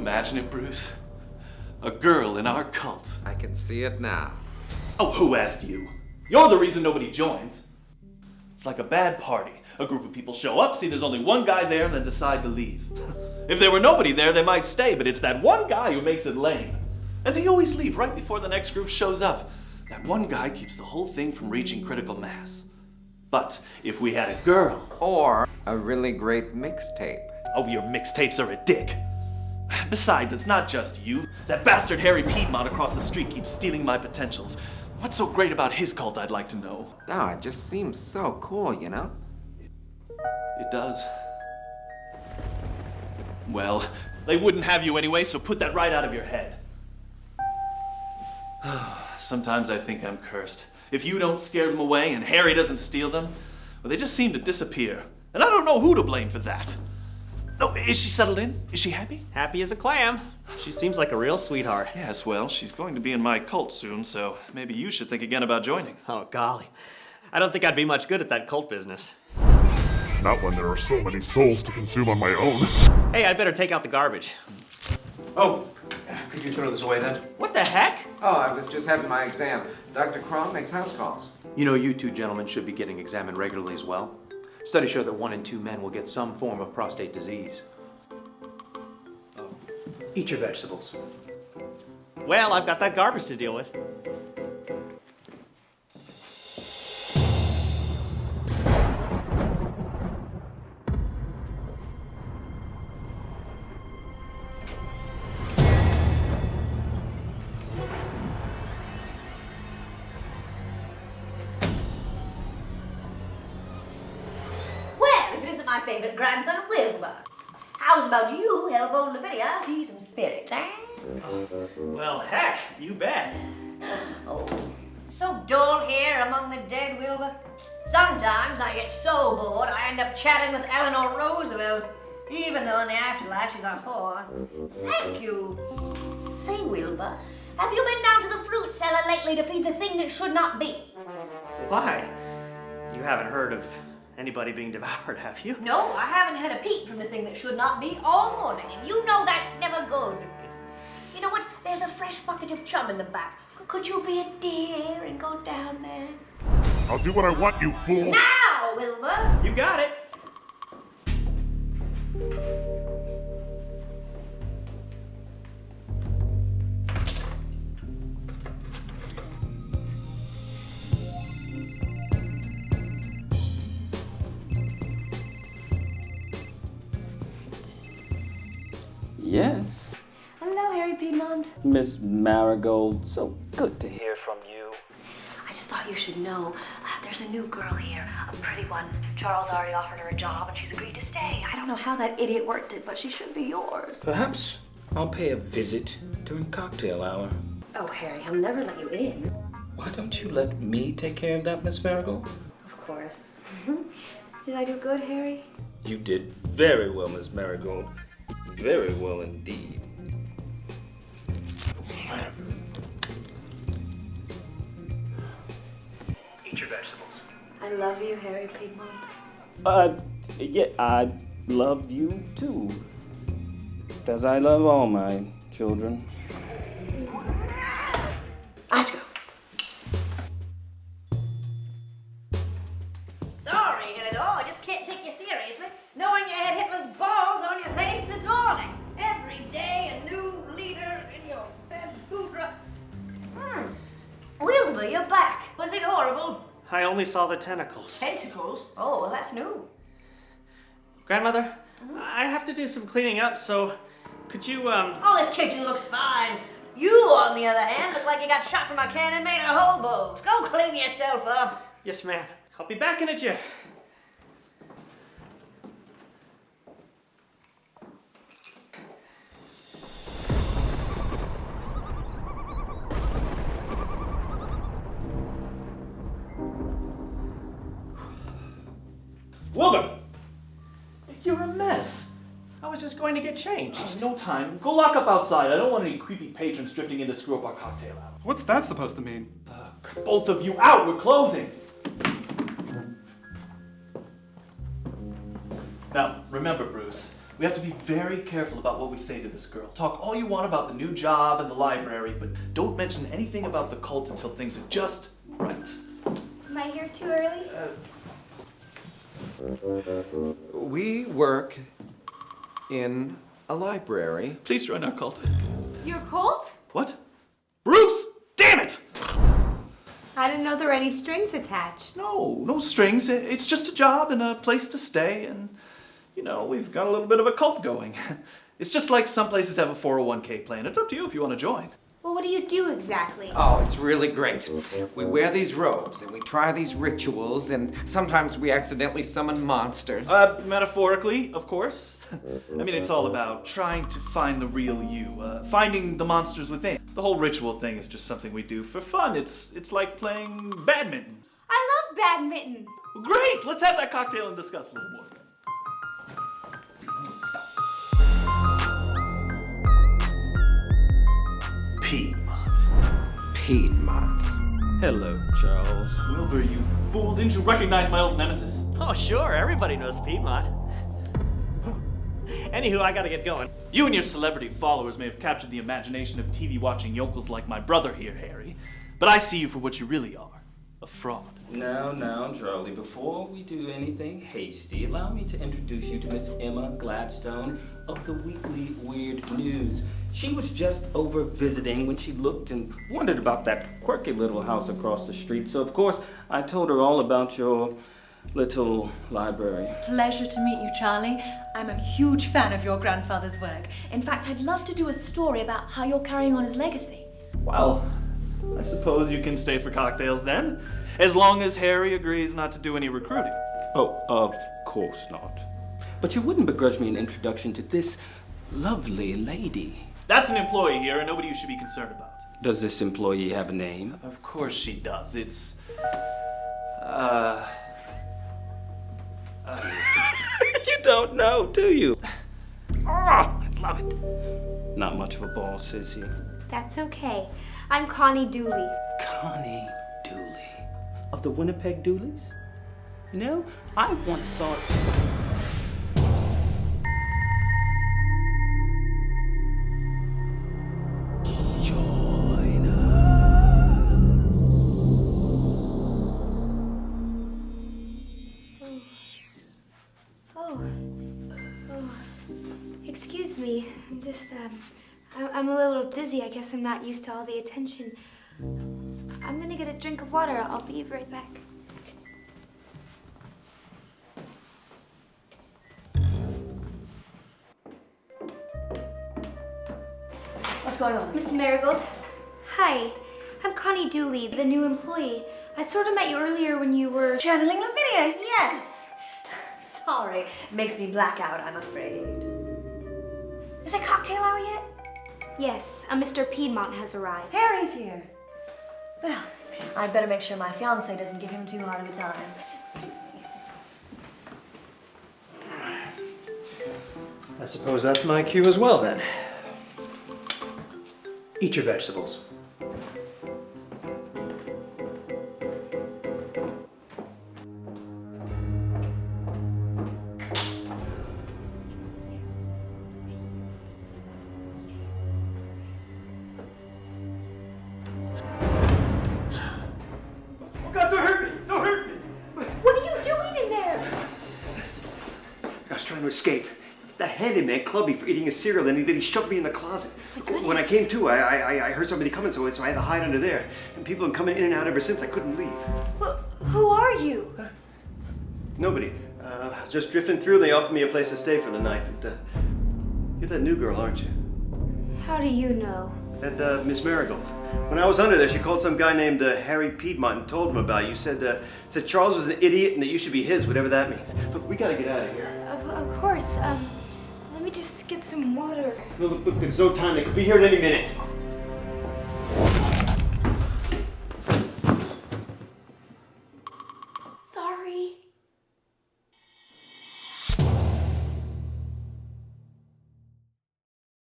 imagine it, Bruce? A girl in our cult. I can see it now. Oh, who asked you? You're the reason nobody joins. It's like a bad party. A group of people show up, see there's only one guy there, and then decide to leave. If there were nobody there, they might stay, but it's that one guy who makes it lame. And they always leave right before the next group shows up. That one guy keeps the whole thing from reaching critical mass. But if we had a girl... Or a really great mixtape. Oh, your mixtapes are a dick. Besides, it's not just you. That bastard Harry Piedmont across the street keeps stealing my potentials. What's so great about his cult, I'd like to know? Oh, it just seems so cool, you know? It does. Well, they wouldn't have you anyway, so put that right out of your head. Sometimes I think I'm cursed. If you don't scare them away and Harry doesn't steal them, well, they just seem to disappear. And I don't know who to blame for that. Oh, is she settled in? Is she happy? Happy as a clam. She seems like a real sweetheart. Yes, well, she's going to be in my cult soon, so maybe you should think again about joining. Oh, golly. I don't think I'd be much good at that cult business. Not when there are so many souls to consume on my own. Hey, I'd better take out the garbage. Oh, could you throw this away then? What the heck? Oh, I was just having my exam. Dr. Crom makes house calls. You know, you two gentlemen should be getting examined regularly as well. Studies show that 1 in 2 men will get some form of prostate disease. Oh. Eat your vegetables. Well, I've got that garbage to deal with. My favorite grandson, Wilbur. How's about you, Elbow Lavinia? See some spirit, eh? Well, heck, you bet. Oh, so dull here among the dead, Wilbur. Sometimes I get so bored I end up chatting with Eleanor Roosevelt, even though in the afterlife she's on poor. Thank you. Say, Wilbur, have you been down to the fruit cellar lately to feed the thing that should not be? Why? You haven't heard of anybody being devoured, have you? No, I haven't had a peep from the thing that should not be all morning, and you know that's never good. You know what? There's a fresh bucket of chum in the back. Could you be a dear and go down there? I'll do what I want, you fool! Now, Wilbur! You got it! Yes. Hello, Harry Piedmont. Miss Marigold, so good to hear from you. I just thought you should know, there's a new girl here, a pretty one. Charles already offered her a job and she's agreed to stay. I don't know how that idiot worked it, but she should be yours. Perhaps I'll pay a visit during cocktail hour. Oh, Harry, I'll never let you in. Why don't you let me take care of that, Miss Marigold? Of course. Did I do good, Harry? You did very well, Miss Marigold. Very well indeed. Eat your vegetables. I love you, Harry Piedmont. Yeah, I love you too. As I love all my children. I have to go. Sorry, Eleanor, I just can't take you seriously. Knowing you had Hitler's balls on your legs this morning. Every day a new leader in your bamboodra. Wilbur, you're back. Was it horrible? I only saw the tentacles. Tentacles? Oh, well, that's new. Grandmother, I have to do some cleaning up, so could you, Oh, this kitchen looks fine. You, on the other hand, look like you got shot from a cannon made of hobos. Go clean yourself up. Yes, ma'am. I'll be back in a jiff. Wilbur! You're a mess. I was just going to get changed. No time. Go lock up outside. I don't want any creepy patrons drifting in to screw up our cocktail hour. What's that supposed to mean? Both of you out. We're closing. Now, remember, Bruce, We have to be very careful about what we say to this girl. Talk all you want about the new job and the library, but don't mention anything about the cult until things are just right. Am I here too early? We work in a library. Please join our cult. Your cult? What? Bruce! Damn it! I didn't know there were any strings attached. No strings. It's just a job and a place to stay, and, you know, we've got a little bit of a cult going. It's just like some places have a 401k plan. It's up to you if you want to join. Well, what do you do exactly? Oh, it's really great. We wear these robes and we try these rituals, and sometimes we accidentally summon monsters. Metaphorically, of course. I mean, it's all about trying to find the real you, finding the monsters within. The whole ritual thing is just something we do for fun. It's like playing badminton. I love badminton. Great! Let's have that cocktail and discuss a little more. Piedmont. Hello, Charles. Wilbur, you fool. Didn't you recognize my old nemesis? Oh, sure, everybody knows Piedmont. Anywho, I gotta get going. You and your celebrity followers may have captured the imagination of TV-watching yokels like my brother here, Harry. But I see you for what you really are. A fraud. Now, Charlie, before we do anything hasty, allow me to introduce you to Miss Emma Gladstone of the Weekly Weird News. She was just over visiting when she looked and wondered about that quirky little house across the street. So, of course, I told her all about your little library. Pleasure to meet you, Charlie. I'm a huge fan of your grandfather's work. In fact, I'd love to do a story about how you're carrying on his legacy. Well, I suppose you can stay for cocktails then, as long as Harry agrees not to do any recruiting. Oh, of course not. But you wouldn't begrudge me an introduction to this lovely lady. That's an employee here and nobody you should be concerned about. Does this employee have a name? Of course she does. It's, You don't know, do you? Oh, I love it. Not much of a boss, is he? That's okay. I'm Connie Dooley. Connie Dooley. Of the Winnipeg Dooleys? You know, I once saw... Join us. Oh. Excuse me. I'm just, I'm a little dizzy. I guess I'm not used to all the attention. I'm gonna get a drink of water. I'll be right back. What's going on? Miss Marigold. Hi. I'm Connie Dooley, the new employee. I sort of met you earlier when you were... Channeling Lavinia, yes. Sorry, makes me black out, I'm afraid. Is it cocktail hour yet? Yes, a Mr. Piedmont has arrived. Harry's here. Well, I'd better make sure my fiancé doesn't give him too hard of a time. Excuse me. I suppose that's my cue as well, then. Eat your vegetables. I was trying to escape. That handyman clubbed me for eating his cereal, and then he shoved me in the closet. When I came to, I heard somebody coming, so I had to hide under there. And people have been coming in and out ever since. I couldn't leave. Who are you? Nobody. Just drifting through, and they offered me a place to stay for the night. And, you're that new girl, aren't you? How do you know? That Miss Marigold. When I was under there, she called some guy named Harry Piedmont and told him about you. You said Charles was an idiot and that you should be his, whatever that means. Look, we gotta get out of here. Of course. Let me just get some water. Look, there's no time. They could be here at any minute.